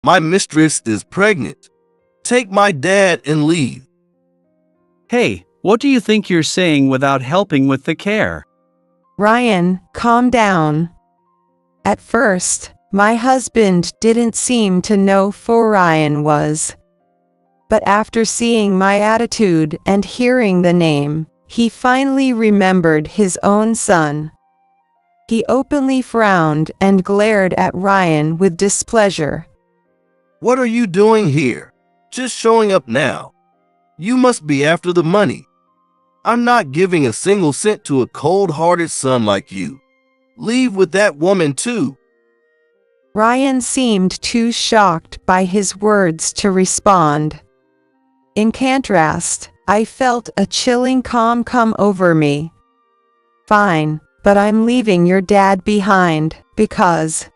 My mistress is pregnant. Take my dad and leave. Hey, what do you think you're saying without helping with the care? Ryan, calm down. At first, my husband didn't seem to know who Ryan was. But after seeing my attitude and hearing the name, he finally remembered his own son. He openly frowned and glared at Ryan with displeasure. What are you doing here? Just showing up now. You must be after the money. I'm not giving a single cent to a cold-hearted son like you. Leave with that woman too. Ryan seemed too shocked by his words to respond. In contrast, I felt a chilling calm come over me. Fine, but I'm leaving your dad behind, because...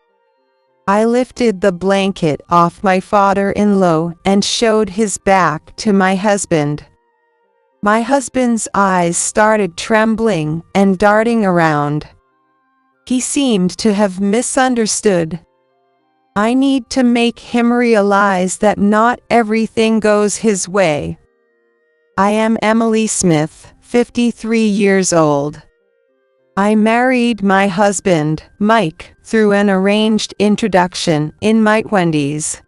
I lifted the blanket off my father-in-law and showed his back to my husband. My husband's eyes started trembling and darting around. He seemed to have misunderstood. I need to make him realize that not everything goes his way. I am Emily Smith, 53 years old. I married my husband, Mike, through an arranged introduction in my 20s.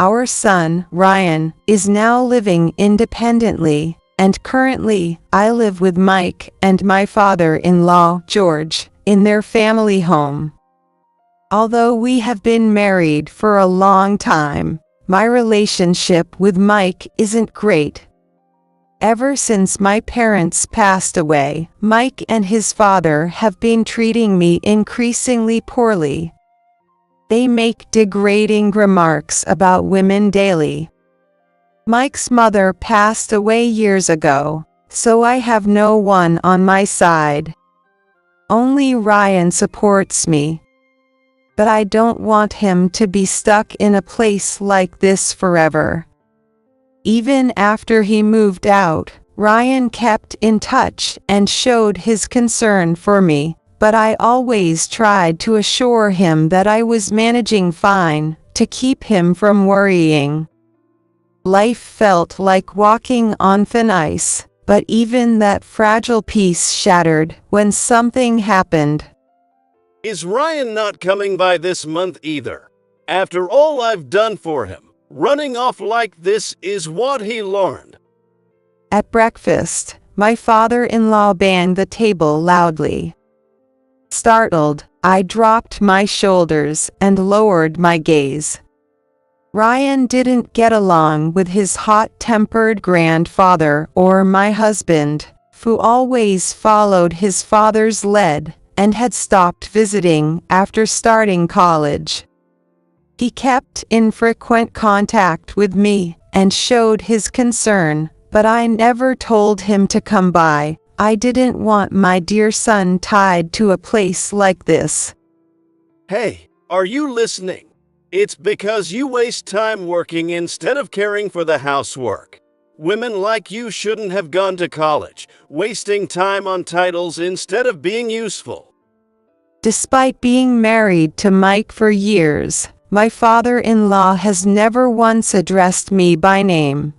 Our son, Ryan, is now living independently, and currently, I live with Mike and my father-in-law, George, in their family home. Although we have been married for a long time, my relationship with Mike isn't great. Ever since my parents passed away, Mike and his father have been treating me increasingly poorly. They make degrading remarks about women daily. Mike's mother passed away years ago, so I have no one on my side. Only Ryan supports me. But I don't want him to be stuck in a place like this forever. Even after he moved out, Ryan kept in touch and showed his concern for me, but I always tried to assure him that I was managing fine, to keep him from worrying. Life felt like walking on thin ice, but even that fragile piece shattered when something happened. Is Ryan not coming by this month either? After all I've done for him. Running off like this is what he learned. At breakfast, my father-in-law banged the table loudly. Startled, I dropped my shoulders and lowered my gaze. Ryan didn't get along with his hot-tempered grandfather or my husband, who always followed his father's lead and had stopped visiting after starting college. He kept in frequent contact with me and showed his concern, but I never told him to come by. I didn't want my dear son tied to a place like this. Hey, are you listening? It's because you waste time working instead of caring for the housework. Women like you shouldn't have gone to college, wasting time on titles instead of being useful. Despite being married to Mike for years, my father-in-law has never once addressed me by name.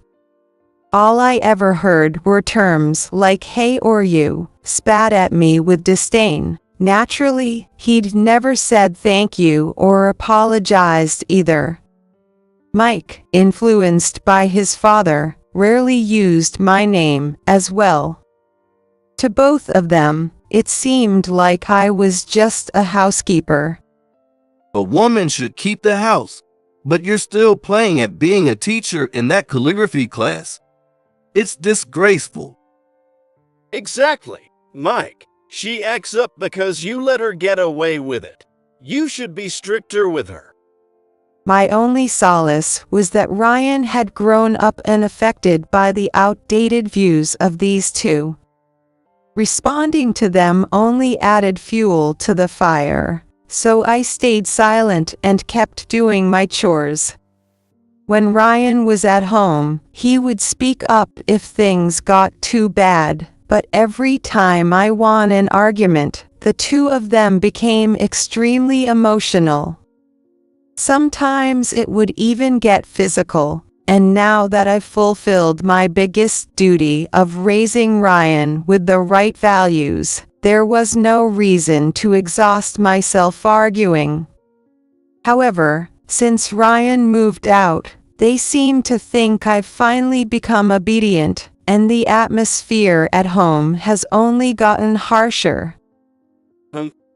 All I ever heard were terms like hey or you, spat at me with disdain. Naturally, he'd never said thank you or apologized either. Mike, influenced by his father, rarely used my name as well. To both of them, it seemed like I was just a housekeeper. A woman should keep the house, but you're still playing at being a teacher in that calligraphy class. It's disgraceful. Exactly, Mike. She acts up because you let her get away with it. You should be stricter with her. My only solace was that Ryan had grown up unaffected by the outdated views of these two. Responding to them only added fuel to the fire. So I stayed silent and kept doing my chores. When Ryan was at home, he would speak up if things got too bad, but every time I won an argument, the two of them became extremely emotional. Sometimes it would even get physical, and now that I've fulfilled my biggest duty of raising Ryan with the right values, there was no reason to exhaust myself arguing. However, since Ryan moved out, they seem to think I've finally become obedient, and the atmosphere at home has only gotten harsher.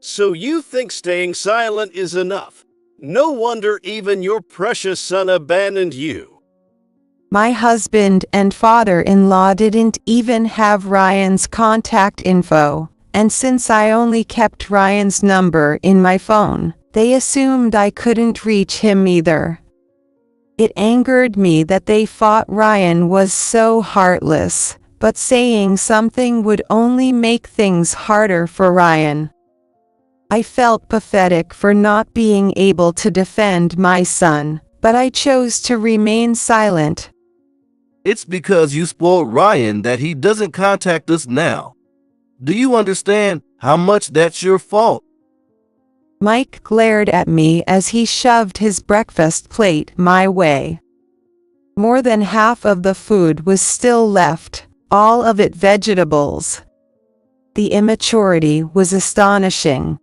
So you think staying silent is enough? No wonder even your precious son abandoned you. My husband and father-in-law didn't even have Ryan's contact info, and since I only kept Ryan's number in my phone, they assumed I couldn't reach him either. It angered me that they thought Ryan was so heartless, but saying something would only make things harder for Ryan. I felt pathetic for not being able to defend my son, but I chose to remain silent. It's because you spoiled Ryan that he doesn't contact us now. Do you understand how much that's your fault? Mike glared at me as he shoved his breakfast plate my way. More than half of the food was still left, all of it vegetables. The immaturity was astonishing.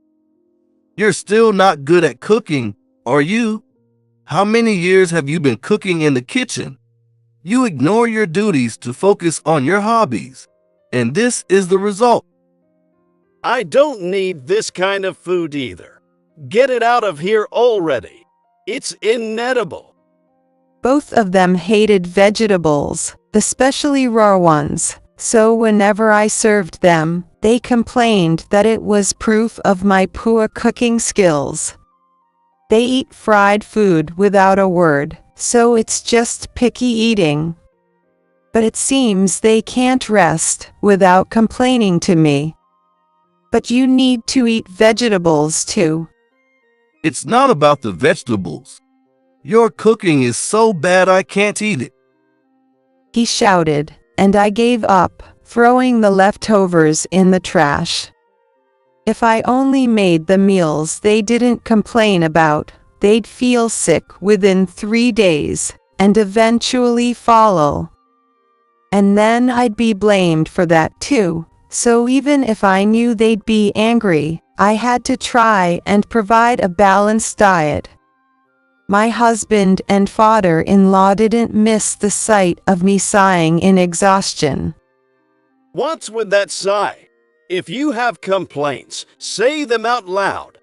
You're still not good at cooking, are you? How many years have you been cooking in the kitchen? You ignore your duties to focus on your hobbies, and this is the result. I don't need this kind of food either. Get it out of here already. It's inedible. Both of them hated vegetables, especially raw ones, so whenever I served them, they complained that it was proof of my poor cooking skills. They eat fried food without a word, so it's just picky eating. But it seems they can't rest without complaining to me. But you need to eat vegetables too. It's not about the vegetables. Your cooking is so bad I can't eat it. He shouted, and I gave up, throwing the leftovers in the trash. If I only made the meals they didn't complain about, they'd feel sick within 3 days, and eventually fall. And then I'd be blamed for that too, so even if I knew they'd be angry, I had to try and provide a balanced diet. My husband and father-in-law didn't miss the sight of me sighing in exhaustion. What's with that sigh? If you have complaints, say them out loud.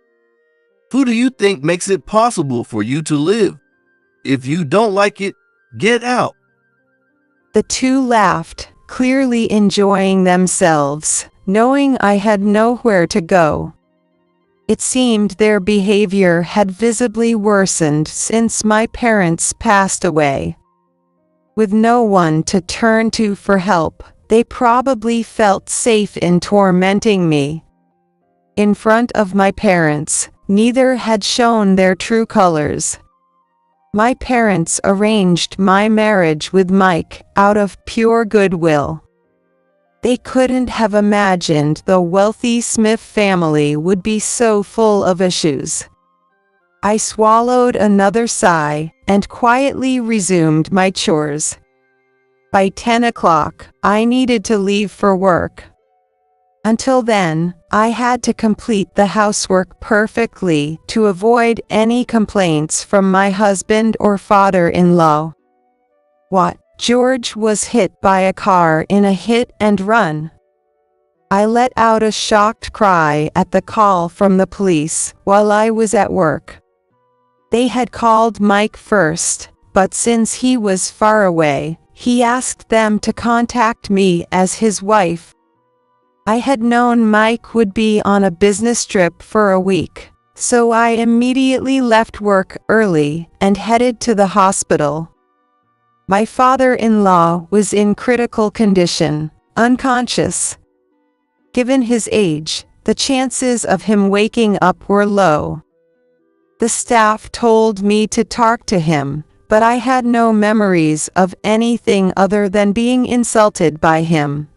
Who do you think makes it possible for you to live? If you don't like it, get out. The two laughed, clearly enjoying themselves, knowing I had nowhere to go. It seemed their behavior had visibly worsened since my parents passed away. With no one to turn to for help, they probably felt safe in tormenting me. In front of my parents, neither had shown their true colors. My parents arranged my marriage with Mike out of pure goodwill. They couldn't have imagined the wealthy Smith family would be so full of issues. I swallowed another sigh and quietly resumed my chores. By 10 o'clock, I needed to leave for work. Until then, I had to complete the housework perfectly to avoid any complaints from my husband or father-in-law. What? George was hit by a car in a hit and run. I let out a shocked cry at the call from the police while I was at work. They had called Mike first, but since he was far away, he asked them to contact me as his wife. I had known Mike would be on a business trip for a week, so I immediately left work early and headed to the hospital. My father-in-law was in critical condition, unconscious. Given his age, the chances of him waking up were low. The staff told me to talk to him, but I had no memories of anything other than being insulted by him.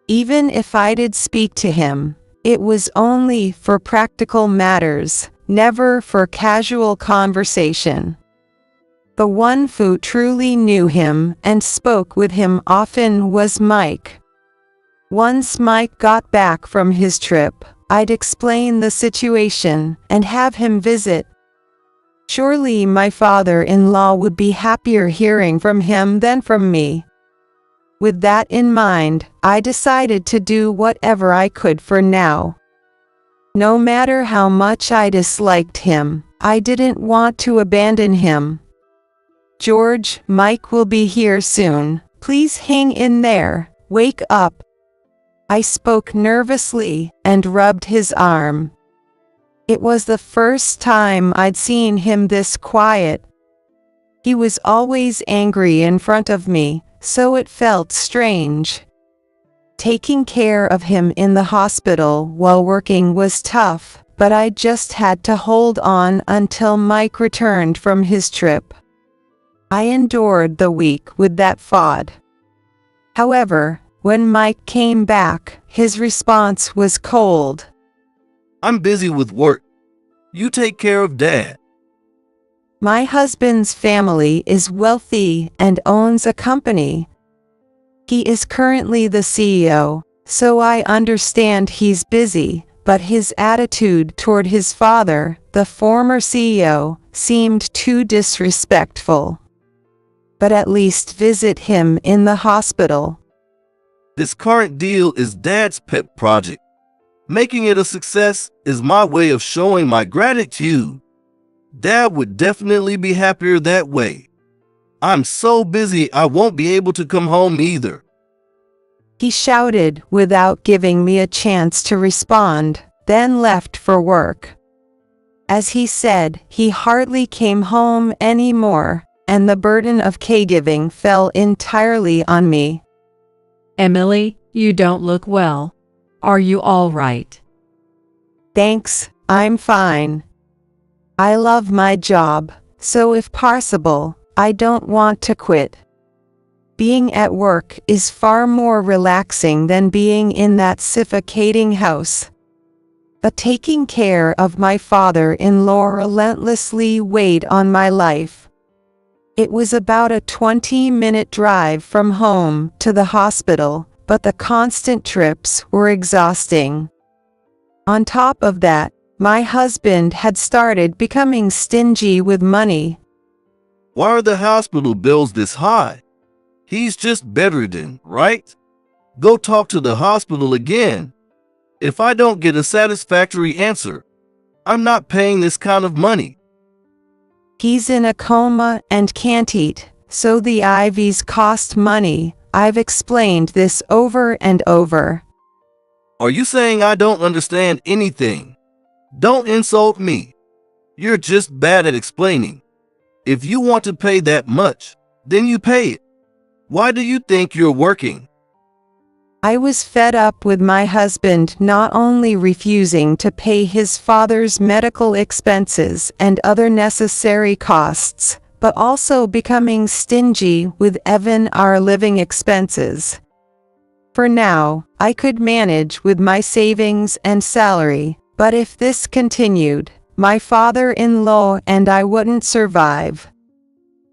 Even if I did speak to him, it was only for practical matters, never for casual conversation. The one who truly knew him and spoke with him often was Mike. Once Mike got back from his trip, I'd explain the situation and have him visit. Surely my father-in-law would be happier hearing from him than from me. With that in mind, I decided to do whatever I could for now. No matter how much I disliked him, I didn't want to abandon him. George, Mike will be here soon. Please hang in there. Wake up. I spoke nervously and rubbed his arm. It was the first time I'd seen him this quiet. He was always angry in front of me, so it felt strange. Taking care of him in the hospital while working was tough, but I just had to hold on until Mike returned from his trip. I endured the week with that thought. However, when Mike came back, his response was cold. I'm busy with work. You take care of Dad. My husband's family is wealthy and owns a company. He is currently the CEO, so I understand he's busy, but his attitude toward his father, the former CEO, seemed too disrespectful. But at least visit him in the hospital. This current deal is Dad's pet project. Making it a success is my way of showing my gratitude. Dad would definitely be happier that way. I'm so busy I won't be able to come home either. He shouted without giving me a chance to respond, then left for work. As he said, he hardly came home anymore, and the burden of caregiving fell entirely on me. Emily, you don't look well. Are you all right? Thanks, I'm fine. I love my job, so if possible, I don't want to quit. Being at work is far more relaxing than being in that suffocating house. But taking care of my father-in-law relentlessly weighed on my life. It was about a 20-minute drive from home to the hospital, but the constant trips were exhausting. On top of that, my husband had started becoming stingy with money. Why are the hospital bills this high? He's just bedridden, right? Go talk to the hospital again. If I don't get a satisfactory answer, I'm not paying this kind of money. He's in a coma and can't eat, so the IVs cost money. I've explained this over and over. Are you saying I don't understand anything? Don't insult me. You're just bad at explaining. If you want to pay that much, then you pay it. Why do you think you're working? I was fed up with my husband not only refusing to pay his father's medical expenses and other necessary costs, but also becoming stingy with even our living expenses. For now, I could manage with my savings and salary, but if this continued, my father-in-law and I wouldn't survive.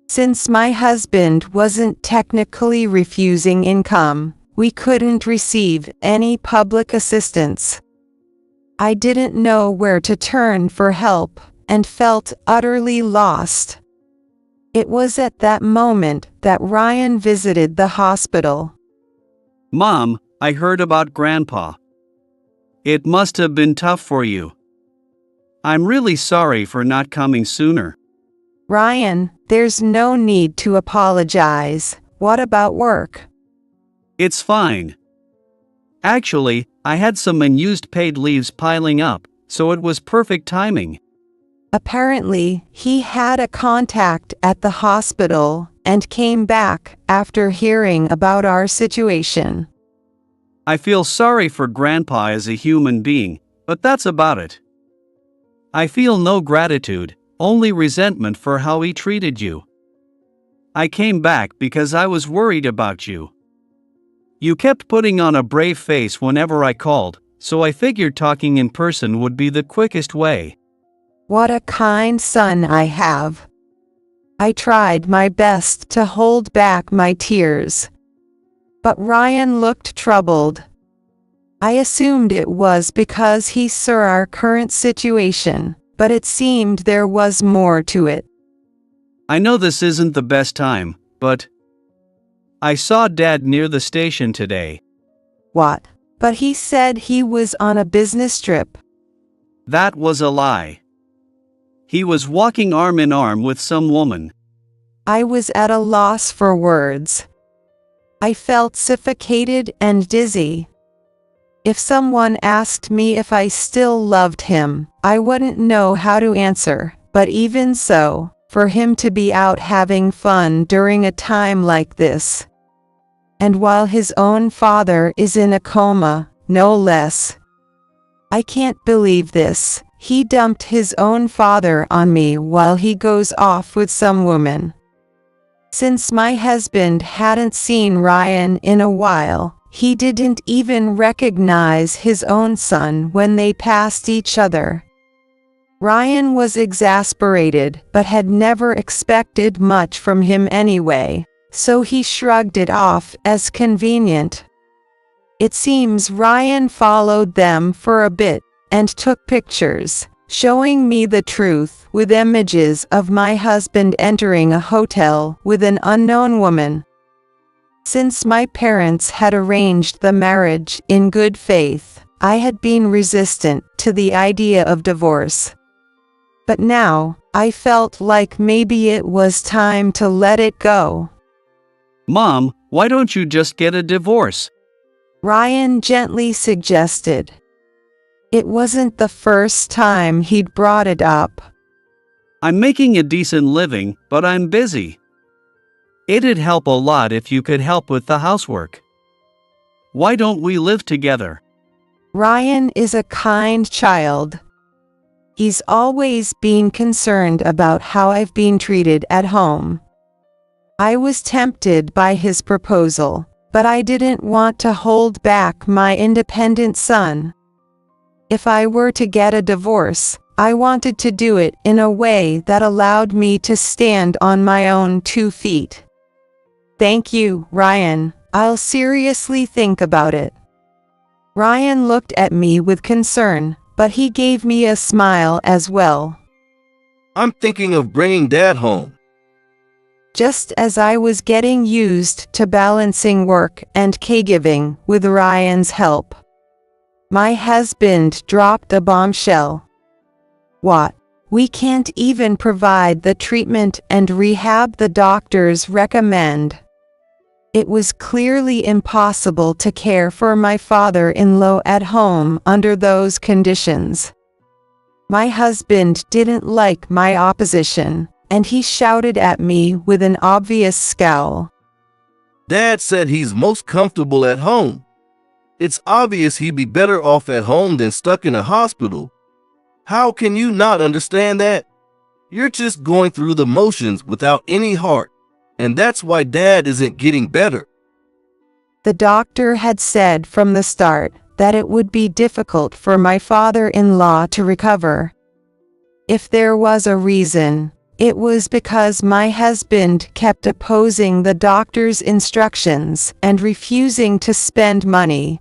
Since my husband wasn't technically refusing income, we couldn't receive any public assistance. I didn't know where to turn for help and felt utterly lost. It was at that moment that Ryan visited the hospital. Mom, I heard about Grandpa. It must have been tough for you. I'm really sorry for not coming sooner. Ryan, there's no need to apologize. What about work? It's fine. Actually, I had some unused paid leaves piling up, so it was perfect timing. Apparently, he had a contact at the hospital and came back after hearing about our situation. I feel sorry for Grandpa as a human being, but that's about it. I feel no gratitude, only resentment for how he treated you. I came back because I was worried about you. You kept putting on a brave face whenever I called, so I figured talking in person would be the quickest way. What a kind son I have. I tried my best to hold back my tears. But Ryan looked troubled. I assumed it was because he saw our current situation, but it seemed there was more to it. I know this isn't the best time, but I saw Dad near the station today. What? But he said he was on a business trip. That was a lie. He was walking arm in arm with some woman. I was at a loss for words. I felt suffocated and dizzy. If someone asked me if I still loved him, I wouldn't know how to answer, but even so, for him to be out having fun during a time like this, and while his own father is in a coma, no less. I can't believe this. He dumped his own father on me while he goes off with some woman. Since my husband hadn't seen Ryan in a while, he didn't even recognize his own son when they passed each other. Ryan was exasperated but had never expected much from him anyway, so he shrugged it off as convenient. It seems Ryan followed them for a bit and took pictures, showing me the truth with images of my husband entering a hotel with an unknown woman. Since my parents had arranged the marriage in good faith, I had been resistant to the idea of divorce. But now, I felt like maybe it was time to let it go. Mom, why don't you just get a divorce? Ryan gently suggested. It wasn't the first time he'd brought it up. I'm making a decent living, but I'm busy. It'd help a lot if you could help with the housework. Why don't we live together? Ryan is a kind child. He's always been concerned about how I've been treated at home. I was tempted by his proposal, but I didn't want to hold back my independent son. If I were to get a divorce, I wanted to do it in a way that allowed me to stand on my own 2 feet. Thank you, Ryan. I'll seriously think about it. Ryan looked at me with concern, but he gave me a smile as well. I'm thinking of bringing Dad home. Just as I was getting used to balancing work and caregiving with Ryan's help, my husband dropped a bombshell. What? We can't even provide the treatment and rehab the doctors recommend. It was clearly impossible to care for my father-in-law at home under those conditions. My husband didn't like my opposition, and he shouted at me with an obvious scowl. Dad said he's most comfortable at home. It's obvious he'd be better off at home than stuck in a hospital. How can you not understand that? You're just going through the motions without any heart, and that's why Dad isn't getting better. The doctor had said from the start that it would be difficult for my father-in-law to recover. If there was a reason, it was because my husband kept opposing the doctor's instructions and refusing to spend money.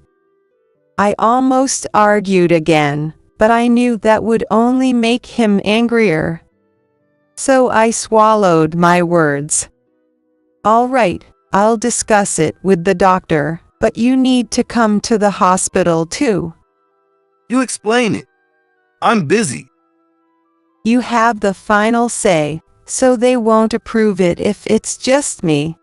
I almost argued again, but I knew that would only make him angrier. So I swallowed my words. All right, I'll discuss it with the doctor, but you need to come to the hospital too. You explain it. I'm busy. You have the final say, so they won't approve it if it's just me.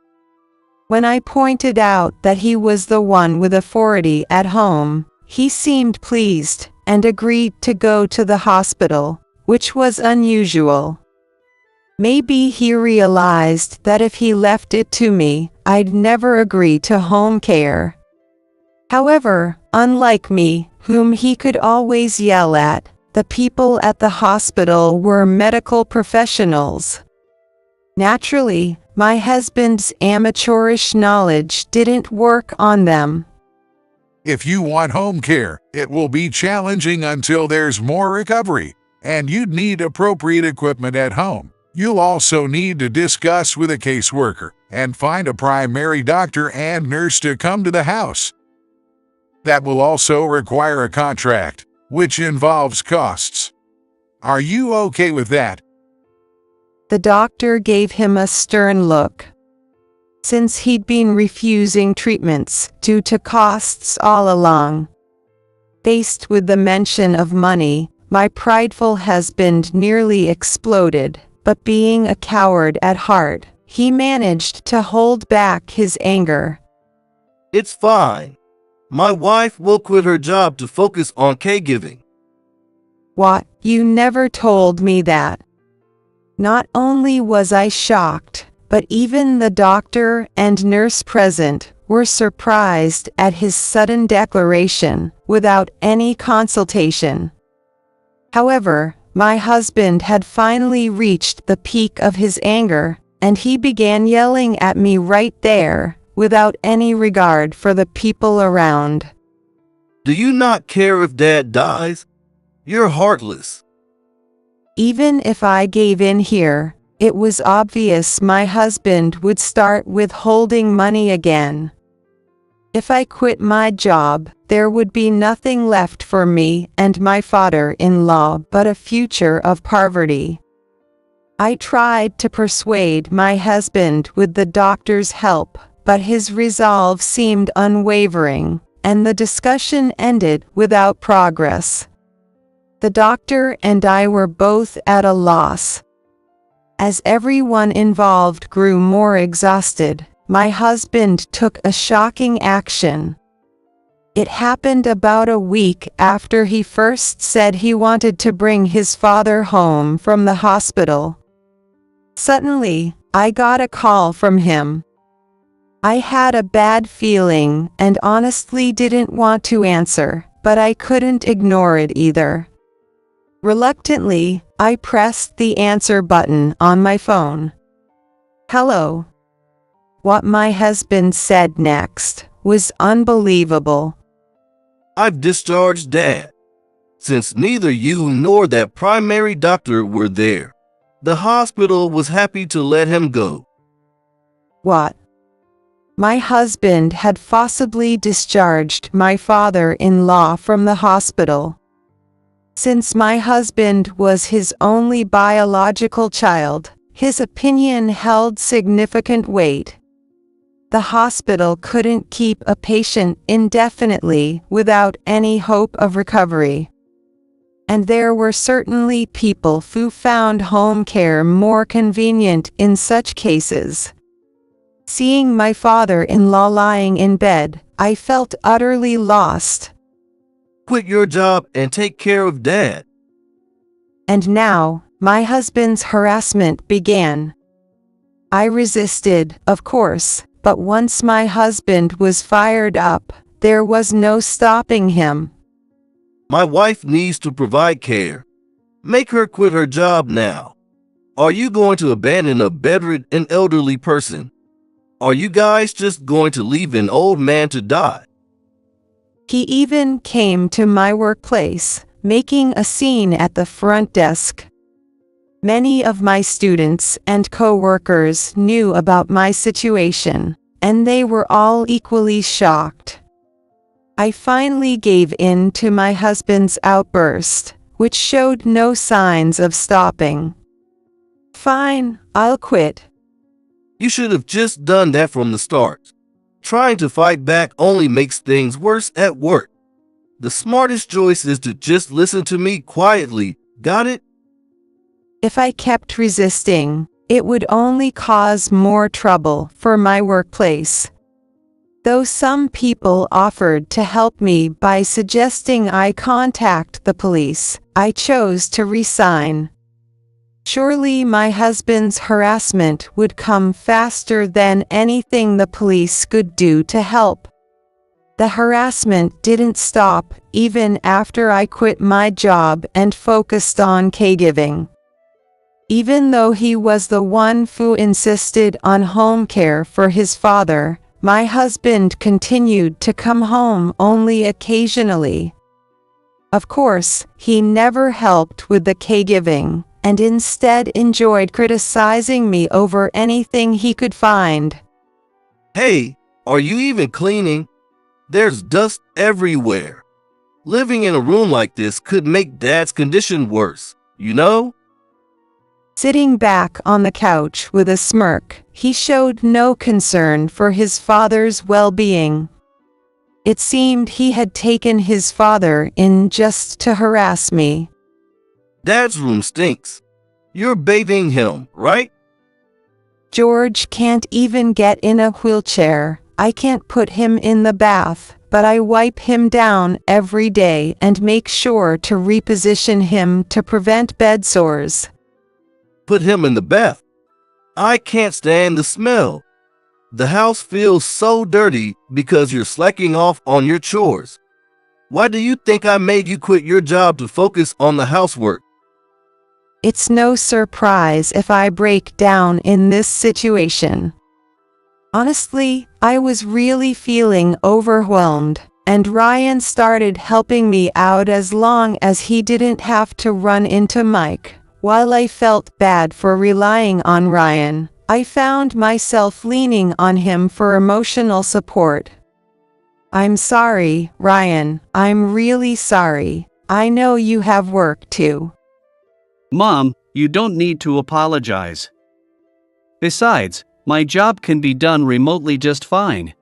When I pointed out that he was the one with authority at home, he seemed pleased and agreed to go to the hospital, which was unusual. Maybe he realized that if he left it to me, I'd never agree to home care. However, unlike me, whom he could always yell at, the people at the hospital were medical professionals. Naturally, my husband's amateurish knowledge didn't work on them. If you want home care, it will be challenging until there's more recovery. and you'd need appropriate equipment at home. You'll also need to discuss with a caseworker and find a primary doctor and nurse to come to the house. That will also require a contract, which involves costs. Are you okay with that? The doctor gave him a stern look. Since he'd been refusing treatments due to costs all along. Faced with the mention of money, my prideful husband nearly exploded, but being a coward at heart, he managed to hold back his anger. It's fine. My wife will quit her job to focus on caregiving. What? You never told me that. Not only was I shocked, but even the doctor and nurse present were surprised at his sudden declaration without any consultation. However, my husband had finally reached the peak of his anger, and he began yelling at me right there, without any regard for the people around. Do you not care if Dad dies? You're heartless. Even if I gave in here, it was obvious my husband would start withholding money again. If I quit my job, there would be nothing left for me and my father-in-law but a future of poverty. I tried to persuade my husband with the doctor's help, but his resolve seemed unwavering, and the discussion ended without progress. The doctor and I were both at a loss. As everyone involved grew more exhausted, my husband took a shocking action. It happened about a week after he first said he wanted to bring his father home from the hospital. Suddenly, I got a call from him. I had a bad feeling and honestly didn't want to answer, but I couldn't ignore it either. Reluctantly, I pressed the answer button on my phone. Hello. What my husband said next was unbelievable. I've discharged Dad. Since neither you nor that primary doctor were there, the hospital was happy to let him go. What? My husband had forcibly discharged my father-in-law from the hospital. Since my husband was his only biological child, his opinion held significant weight. The hospital couldn't keep a patient indefinitely without any hope of recovery. And there were certainly people who found home care more convenient in such cases. Seeing my father-in-law lying in bed, I felt utterly lost. Quit your job and take care of Dad. And now, my husband's harassment began. I resisted, of course, but once my husband was fired up, there was no stopping him. My wife needs to provide care. Make her quit her job now. Are you going to abandon a bedridden elderly person? Are you guys just going to leave an old man to die? He even came to my workplace, making a scene at the front desk. Many of my students and co-workers knew about my situation, and they were all equally shocked. I finally gave in to my husband's outburst, which showed no signs of stopping. Fine, I'll quit. You should have just done that from the start. Trying to fight back only makes things worse at work. The smartest choice is to just listen to me quietly, got it? If I kept resisting, it would only cause more trouble for my workplace. Though some people offered to help me by suggesting I contact the police, I chose to resign. Surely my husband's harassment would come faster than anything the police could do to help. The harassment didn't stop even after I quit my job and focused on caregiving. Even though he was the one who insisted on home care for his father, my husband continued to come home only occasionally. Of course, he never helped with the caregiving, and instead enjoyed criticizing me over anything he could find. Hey, are you even cleaning? There's dust everywhere. Living in a room like this could make Dad's condition worse, you know? Sitting back on the couch with a smirk, he showed no concern for his father's well-being. It seemed he had taken his father in just to harass me. Dad's room stinks. You're bathing him, right? George can't even get in a wheelchair. I can't put him in the bath, but I wipe him down every day and make sure to reposition him to prevent bed sores. Put him in the bath. I can't stand the smell. The house feels so dirty because you're slacking off on your chores. Why do you think I made you quit your job to focus on the housework? It's no surprise if I break down in this situation. Honestly, I was really feeling overwhelmed, and Ryan started helping me out as long as he didn't have to run into Mike. While I felt bad for relying on Ryan, I found myself leaning on him for emotional support. I'm sorry, Ryan. I'm really sorry. I know you have work too. Mom, you don't need to apologize. Besides, my job can be done remotely just fine.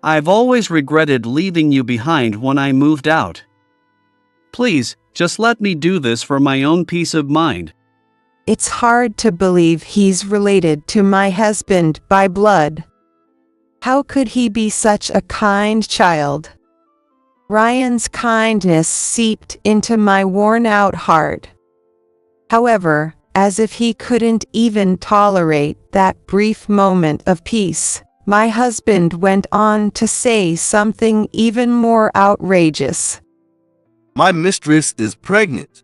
I've always regretted leaving you behind when I moved out. Please, just let me do this for my own peace of mind. It's hard to believe he's related to my husband by blood. How could he be such a kind child? Ryan's kindness seeped into my worn-out heart. However, as if he couldn't even tolerate that brief moment of peace, my husband went on to say something even more outrageous. My mistress is pregnant.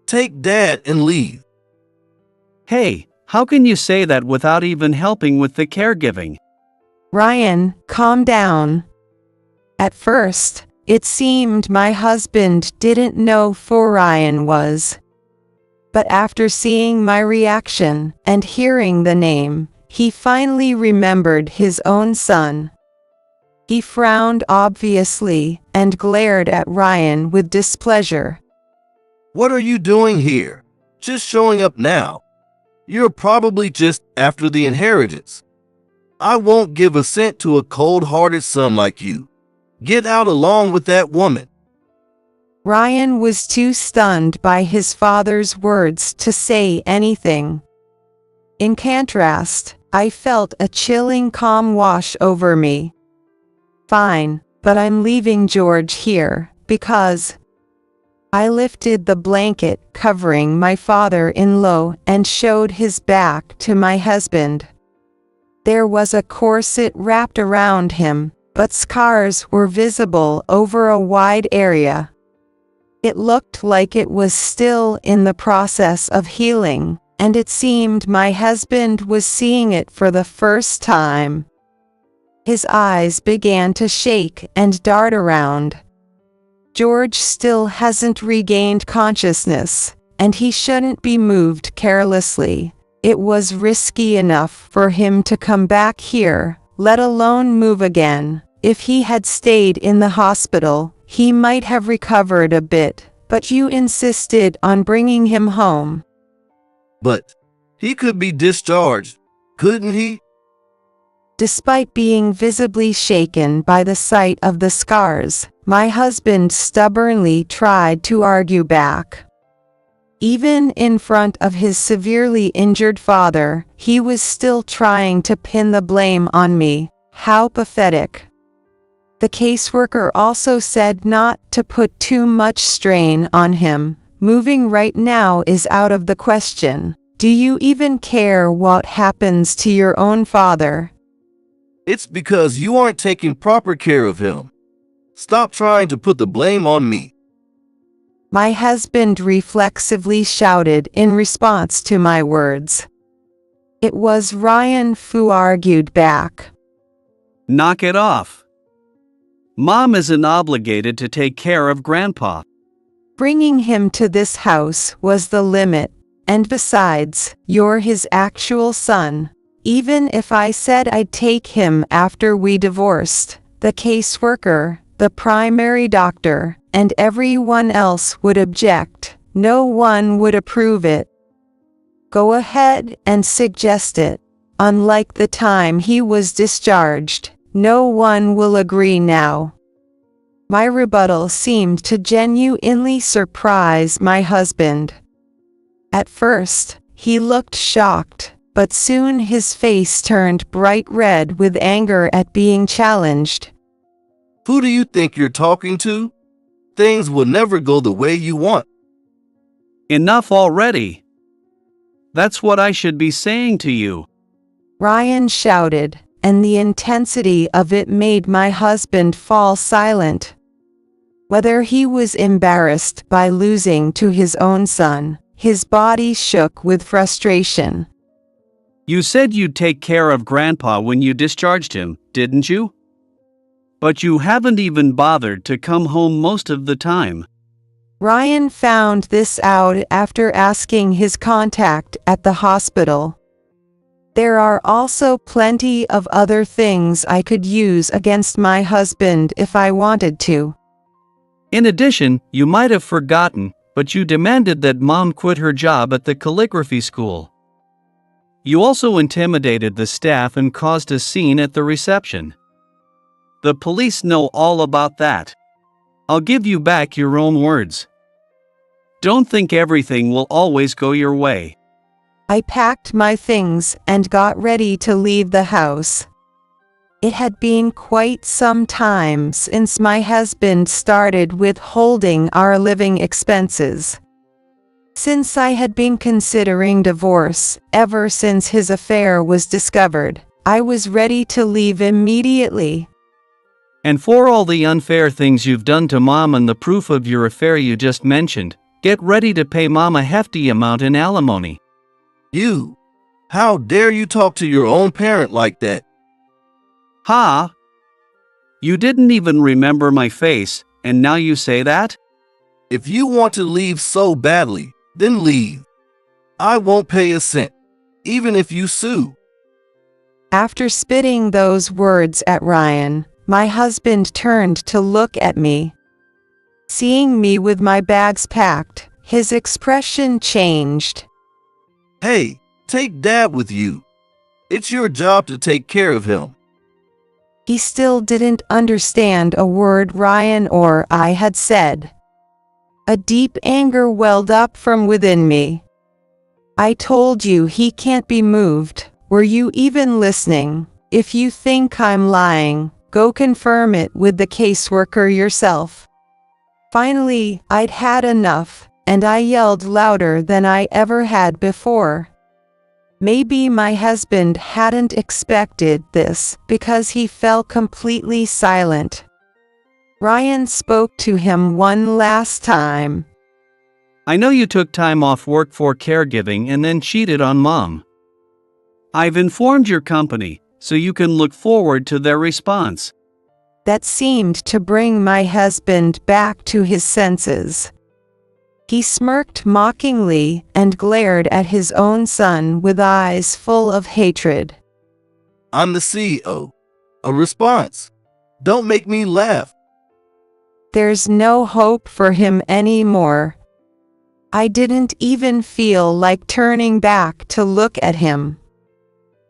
Take Dad and leave. Hey, how can you say that without even helping with the caregiving? Ryan, calm down. At first, it seemed my husband didn't know who Ryan was. But after seeing my reaction and hearing the name, he finally remembered his own son. He frowned obviously and glared at Ryan with displeasure. What are you doing here? Just showing up now. You're probably just after the inheritance. I won't give a cent to a cold-hearted son like you. Get out along with that woman. Ryan was too stunned by his father's words to say anything. In contrast, I felt a chilling calm wash over me. Fine, but I'm leaving George here, because... I lifted the blanket covering my father-in-law and showed his back to my husband. There was a corset wrapped around him, but scars were visible over a wide area. It looked like it was still in the process of healing, and it seemed my husband was seeing it for the first time. His eyes began to shake and dart around. George still hasn't regained consciousness, and he shouldn't be moved carelessly. It was risky enough for him to come back here, let alone move again. If he had stayed in the hospital, he might have recovered a bit, but you insisted on bringing him home. But he could be discharged, couldn't he? Despite being visibly shaken by the sight of the scars, my husband stubbornly tried to argue back. Even in front of his severely injured father, he was still trying to pin the blame on me. How pathetic. The caseworker also said not to put too much strain on him. Moving right now is out of the question. Do you even care what happens to your own father? It's because you aren't taking proper care of him. Stop trying to put the blame on me. My husband reflexively shouted in response to my words. It was Ryan who argued back. Knock it off. Mom isn't obligated to take care of Grandpa. Bringing him to this house was the limit, and besides, you're his actual son. Even if I said I'd take him after we divorced, the caseworker, the primary doctor, and everyone else would object. No one would approve it. Go ahead and suggest it. Unlike the time he was discharged, no one will agree now. My rebuttal seemed to genuinely surprise my husband. At first, he looked shocked, but soon his face turned bright red with anger at being challenged. Who do you think you're talking to? Things will never go the way you want. Enough already. That's what I should be saying to you. Ryan shouted, and the intensity of it made my husband fall silent. Whether he was embarrassed by losing to his own son, his body shook with frustration. You said you'd take care of Grandpa when you discharged him, didn't you? But you haven't even bothered to come home most of the time. Ryan found this out after asking his contact at the hospital. There are also plenty of other things I could use against my husband if I wanted to. In addition, you might have forgotten, but you demanded that Mom quit her job at the calligraphy school. You also intimidated the staff and caused a scene at the reception. The police know all about that. I'll give you back your own words. Don't think everything will always go your way. I packed my things and got ready to leave the house. It had been quite some time since my husband started withholding our living expenses. Since I had been considering divorce ever since his affair was discovered, I was ready to leave immediately. And for all the unfair things you've done to Mom and the proof of your affair you just mentioned, get ready to pay Mom a hefty amount in alimony. You! How dare you talk to your own parent like that? Ha! You didn't even remember my face, and now you say that? If you want to leave so badly, then leave. I won't pay a cent, even if you sue. After spitting those words at Ryan, my husband turned to look at me. Seeing me with my bags packed, his expression changed. Hey, take Dad with you. It's your job to take care of him. He still didn't understand a word Ryan or I had said. A deep anger welled up from within me. I told you he can't be moved. Were you even listening? If you think I'm lying, go confirm it with the caseworker yourself. Finally, I'd had enough, and I yelled louder than I ever had before. Maybe my husband hadn't expected this because he fell completely silent. Ryan spoke to him one last time. I know you took time off work for caregiving and then cheated on Mom. I've informed your company, so you can look forward to their response. That seemed to bring my husband back to his senses. He smirked mockingly and glared at his own son with eyes full of hatred. I'm the CEO. A response. Don't make me laugh. There's no hope for him anymore. I didn't even feel like turning back to look at him.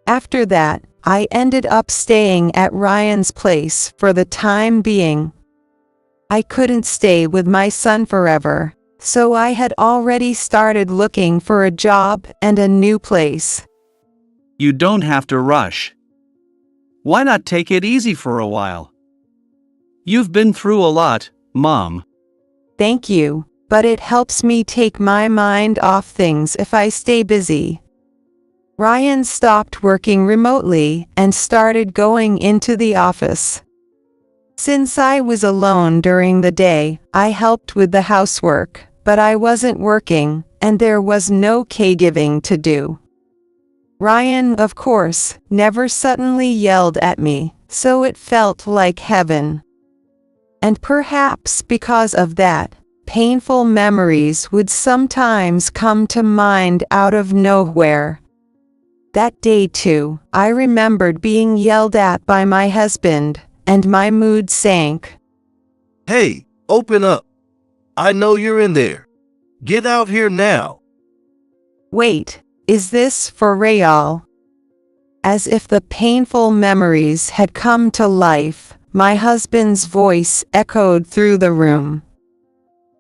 After that, I ended up staying at Ryan's place for the time being. I couldn't stay with my son forever, so I had already started looking for a job and a new place. You don't have to rush. Why not take it easy for a while? You've been through a lot, Mom. Thank you, but it helps me take my mind off things if I stay busy. Ryan stopped working remotely and started going into the office. Since I was alone during the day, I helped with the housework, but I wasn't working, and there was no caregiving to do. Ryan, of course, never suddenly yelled at me, so it felt like heaven. And perhaps because of that, painful memories would sometimes come to mind out of nowhere. That day too, I remembered being yelled at by my husband, and my mood sank. Hey, open up. I know you're in there. Get out here now. Wait, is this for real? As if the painful memories had come to life, my husband's voice echoed through the room.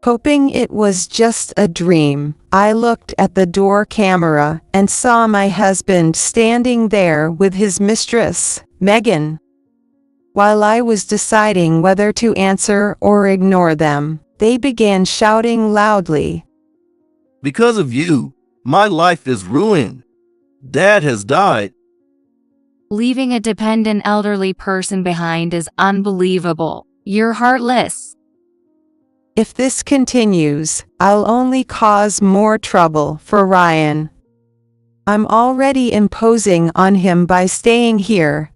Hoping it was just a dream, I looked at the door camera and saw my husband standing there with his mistress, Megan. While I was deciding whether to answer or ignore them, they began shouting loudly. Because of you, my life is ruined. Dad has died. Leaving a dependent elderly person behind is unbelievable. You're heartless. If this continues, I'll only cause more trouble for Ryan. I'm already imposing on him by staying here.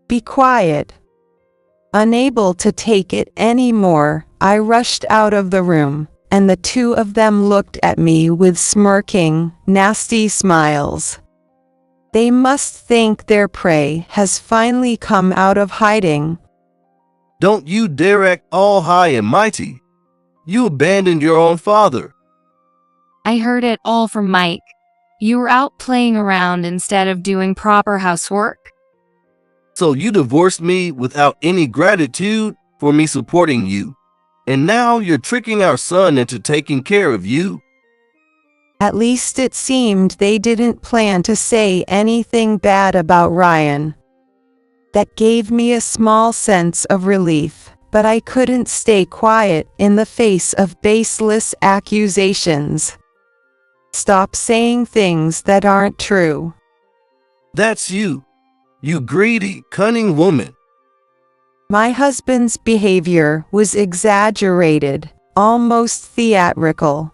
Be quiet. Unable to take it anymore, I rushed out of the room, and the two of them looked at me with smirking, nasty smiles. They must think their prey has finally come out of hiding. Don't you dare act all high and mighty. You abandoned your own father. I heard it all from Mike. You were out playing around instead of doing proper housework. So you divorced me without any gratitude for me supporting you. And now you're tricking our son into taking care of you. At least it seemed they didn't plan to say anything bad about Ryan. That gave me a small sense of relief, but I couldn't stay quiet in the face of baseless accusations. Stop saying things that aren't true. That's you. You greedy, cunning woman. My husband's behavior was exaggerated, almost theatrical.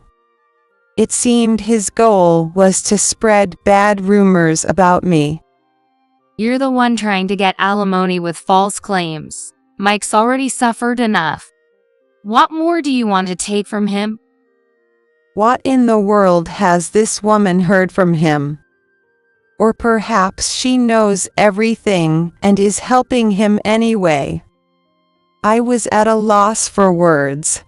It seemed his goal was to spread bad rumors about me. You're the one trying to get alimony with false claims. Mike's already suffered enough. What more do you want to take from him? What in the world has this woman heard from him? Or perhaps she knows everything and is helping him anyway. I was at a loss for words.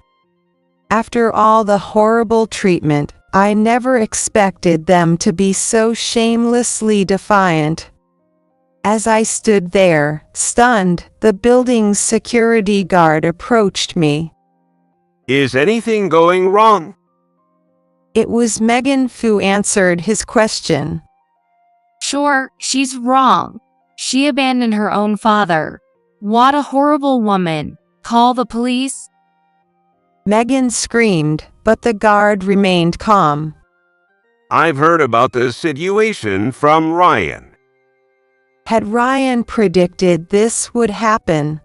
After all the horrible treatment, I never expected them to be so shamelessly defiant. As I stood there, stunned, the building's security guard approached me. Is anything going wrong? It was Megan who answered his question. Sure, she's wrong. She abandoned her own father. What a horrible woman. Call the police? Megan screamed, but the guard remained calm. I've heard about the situation from Ryan. Had Ryan predicted this would happen?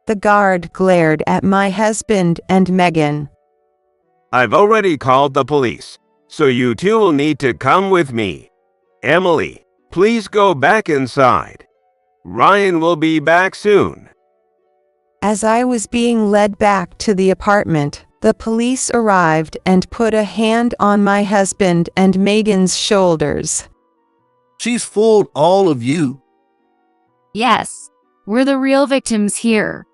The guard glared at my husband and Megan. I've already called the police, so you two will need to come with me. Emily, please go back inside. Ryan will be back soon. As I was being led back to the apartment, the police arrived and put a hand on my husband and Megan's shoulders. She's fooled all of you. Yes, we're the real victims here.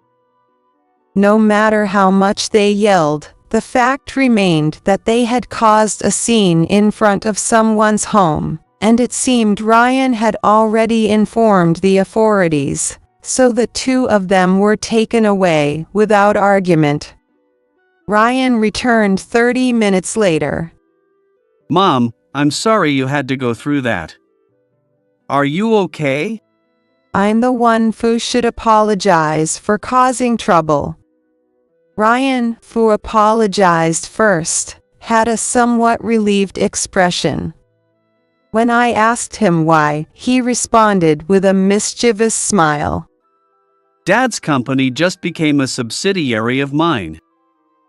No matter how much they yelled, the fact remained that they had caused a scene in front of someone's home, and it seemed Ryan had already informed the authorities, so the two of them were taken away without argument. Ryan returned 30 minutes later. Mom, I'm sorry you had to go through that. Are you okay? I'm the one who should apologize for causing trouble. Ryan, who apologized first, had a somewhat relieved expression. When I asked him why, he responded with a mischievous smile. Dad's company just became a subsidiary of mine.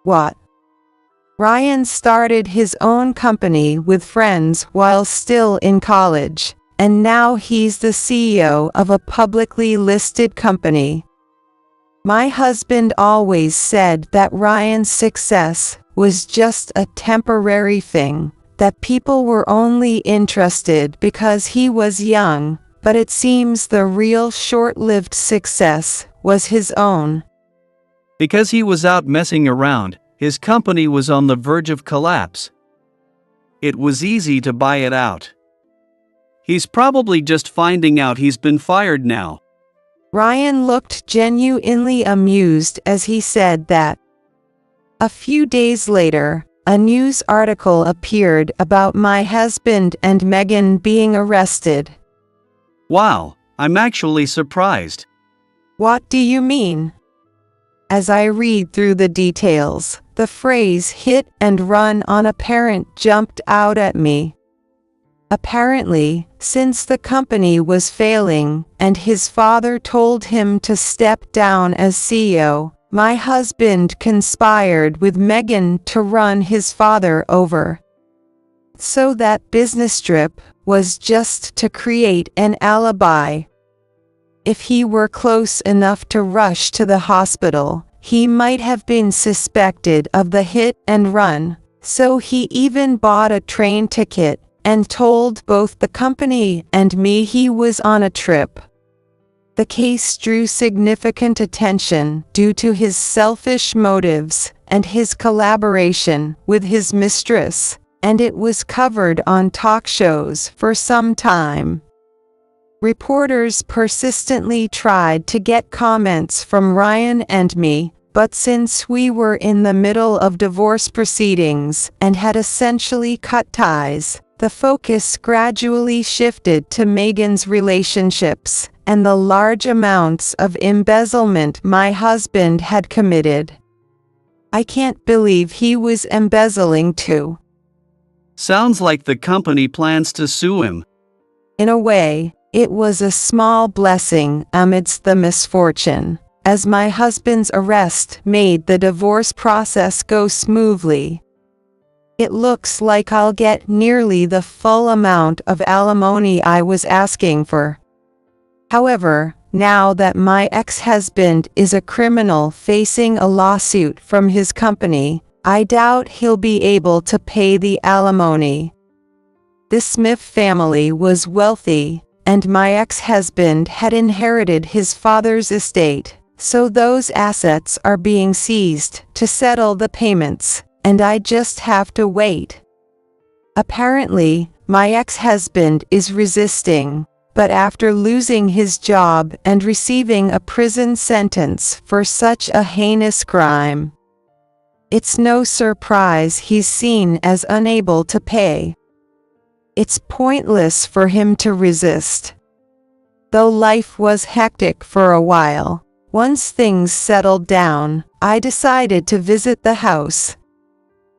What? Ryan started his own company with friends while still in college, and now he's the CEO of a publicly listed company. My husband always said that Ryan's success was just a temporary thing, that people were only interested because he was young, but it seems the real short-lived success was his own. Because he was out messing around, his company was on the verge of collapse. It was easy to buy it out. He's probably just finding out he's been fired now. Ryan looked genuinely amused as he said that. A few days later, a news article appeared about my husband and Megan being arrested. Wow, I'm actually surprised. What do you mean? As I read through the details, the phrase hit and run on a parent jumped out at me. Apparently, since the company was failing and his father told him to step down as CEO, my husband conspired with Megan to run his father over. So that business trip was just to create an alibi. If he were close enough to rush to the hospital, he might have been suspected of the hit and run, so he even bought a train ticket and told both the company and me he was on a trip. The case drew significant attention due to his selfish motives and his collaboration with his mistress, and it was covered on talk shows for some time. Reporters persistently tried to get comments from Ryan and me, but since we were in the middle of divorce proceedings and had essentially cut ties, the focus gradually shifted to Megan's relationships and the large amounts of embezzlement my husband had committed. I can't believe he was embezzling too. Sounds like the company plans to sue him. In a way, it was a small blessing amidst the misfortune, as my husband's arrest made the divorce process go smoothly. It looks like I'll get nearly the full amount of alimony I was asking for. However, now that my ex-husband is a criminal facing a lawsuit from his company, I doubt he'll be able to pay the alimony. The Smith family was wealthy, and my ex-husband had inherited his father's estate, so those assets are being seized to settle the payments, and I just have to wait. Apparently, my ex-husband is resisting, but after losing his job and receiving a prison sentence for such a heinous crime, it's no surprise he's seen as unable to pay. It's pointless for him to resist. Though life was hectic for a while, once things settled down, I decided to visit the house.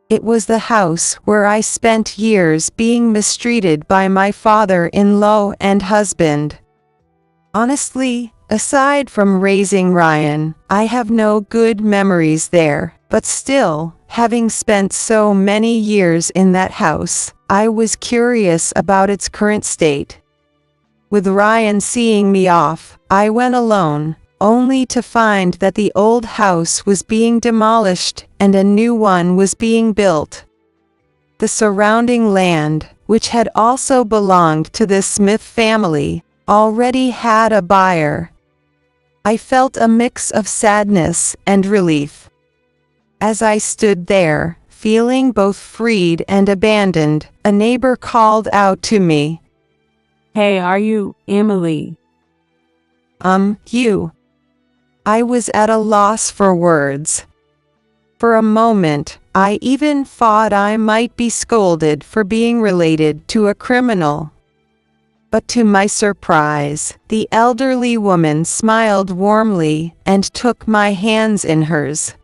It was the house where I spent years being mistreated by my father-in-law and husband. Honestly, aside from raising Ryan, I have no good memories there, but still, having spent so many years in that house, I was curious about its current state. With Ryan seeing me off, I went alone, only to find that the old house was being demolished and a new one was being built. The surrounding land, which had also belonged to the Smith family, already had a buyer. I felt a mix of sadness and relief. As I stood there, feeling both freed and abandoned, a neighbor called out to me. "Hey, are you Emily?" You. I was at a loss for words. For a moment, I even thought I might be scolded for being related to a criminal. But to my surprise, the elderly woman smiled warmly and took my hands in hers.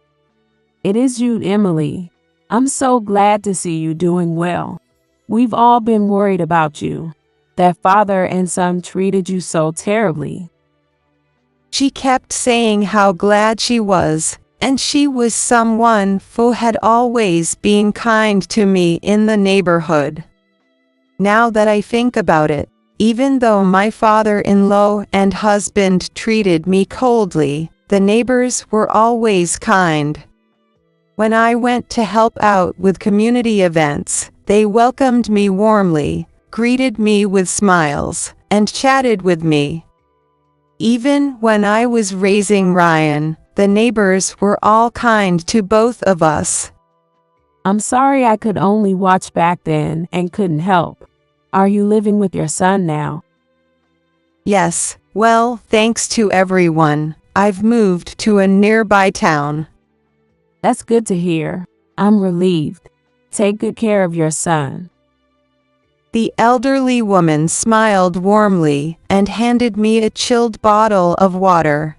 "It is you, Emily. I'm so glad to see you doing well. We've all been worried about you. That father and son treated you so terribly." She kept saying how glad she was, and she was someone who had always been kind to me in the neighborhood. Now that I think about it, even though my father-in-law and husband treated me coldly, The neighbors were always kind. When I went to help out with community events, they welcomed me warmly, greeted me with smiles, and chatted with me. Even when I was raising Ryan, the neighbors were all kind to both of us. I'm sorry I could only watch back then and couldn't help. Are you living with your son now? Yes, well, thanks to everyone, I've moved to a nearby town. That's good to hear. I'm relieved. Take good care of your son. The elderly woman smiled warmly and handed me a chilled bottle of water.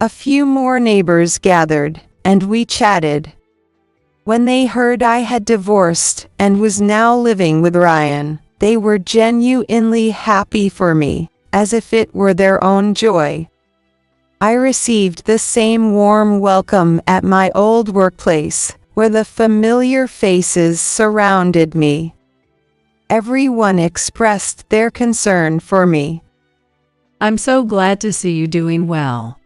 A few more neighbors gathered, and we chatted. When they heard I had divorced and was now living with Ryan, they were genuinely happy for me, as if it were their own joy. I received the same warm welcome at my old workplace, where the familiar faces surrounded me. Everyone expressed their concern for me. I'm so glad to see you doing well.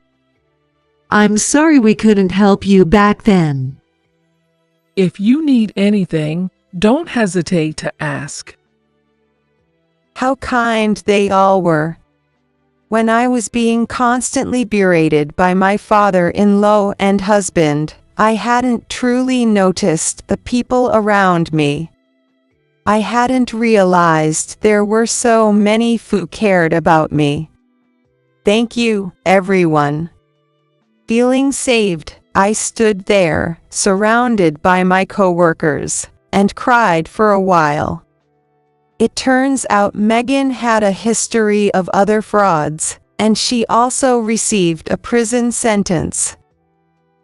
I'm sorry we couldn't help you back then. If you need anything, don't hesitate to ask. How kind they all were. When I was being constantly berated by my father-in-law and husband, I hadn't truly noticed the people around me. I hadn't realized there were so many who cared about me. Thank you, everyone. Feeling saved, I stood there, surrounded by my coworkers, and cried for a while. It turns out Megan had a history of other frauds, and she also received a prison sentence.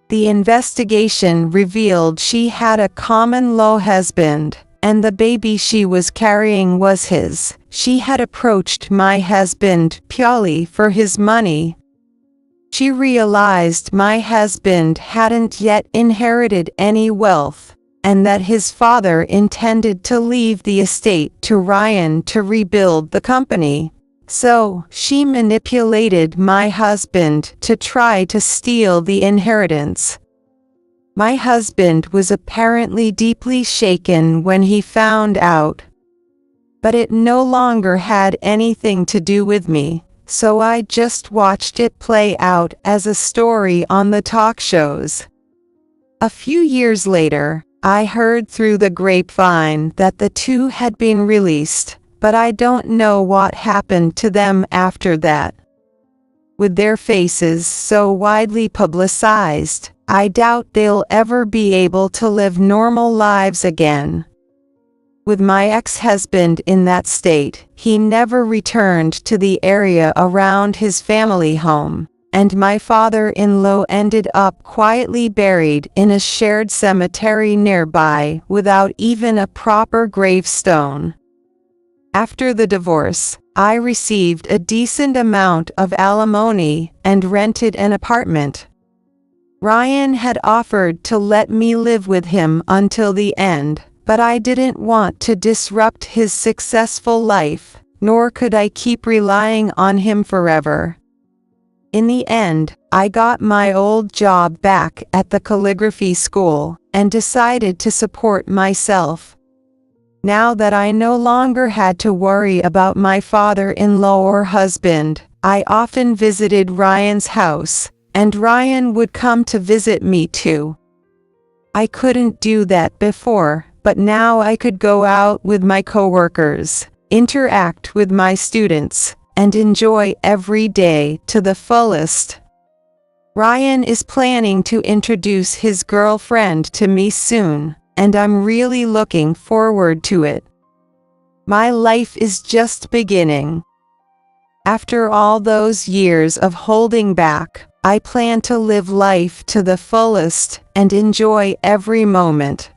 The investigation revealed she had a common-law husband, and the baby she was carrying was his. She had approached my husband purely for his money. She realized my husband hadn't yet inherited any wealth, and that his father intended to leave the estate to Ryan to rebuild the company. So, she manipulated my husband to try to steal the inheritance. My husband was apparently deeply shaken when he found out. But it no longer had anything to do with me, so I just watched it play out as a story on the talk shows. A few years later, I heard through the grapevine that the two had been released, but I don't know what happened to them after that. With their faces so widely publicized, I doubt they'll ever be able to live normal lives again. With my ex-husband in that state, he never returned to the area around his family home, and my father-in-law ended up quietly buried in a shared cemetery nearby without even a proper gravestone. After the divorce, I received a decent amount of alimony and rented an apartment. Ryan had offered to let me live with him until the end, but I didn't want to disrupt his successful life, nor could I keep relying on him forever. In the end, I got my old job back at the calligraphy school and decided to support myself. Now that I no longer had to worry about my father-in-law or husband, I often visited Ryan's house, and Ryan would come to visit me too. I couldn't do that before, but now I could go out with my coworkers, interact with my students, and enjoy every day to the fullest. Ryan is planning to introduce his girlfriend to me soon, and I'm really looking forward to it. My life is just beginning. After all those years of holding back, I plan to live life to the fullest and enjoy every moment.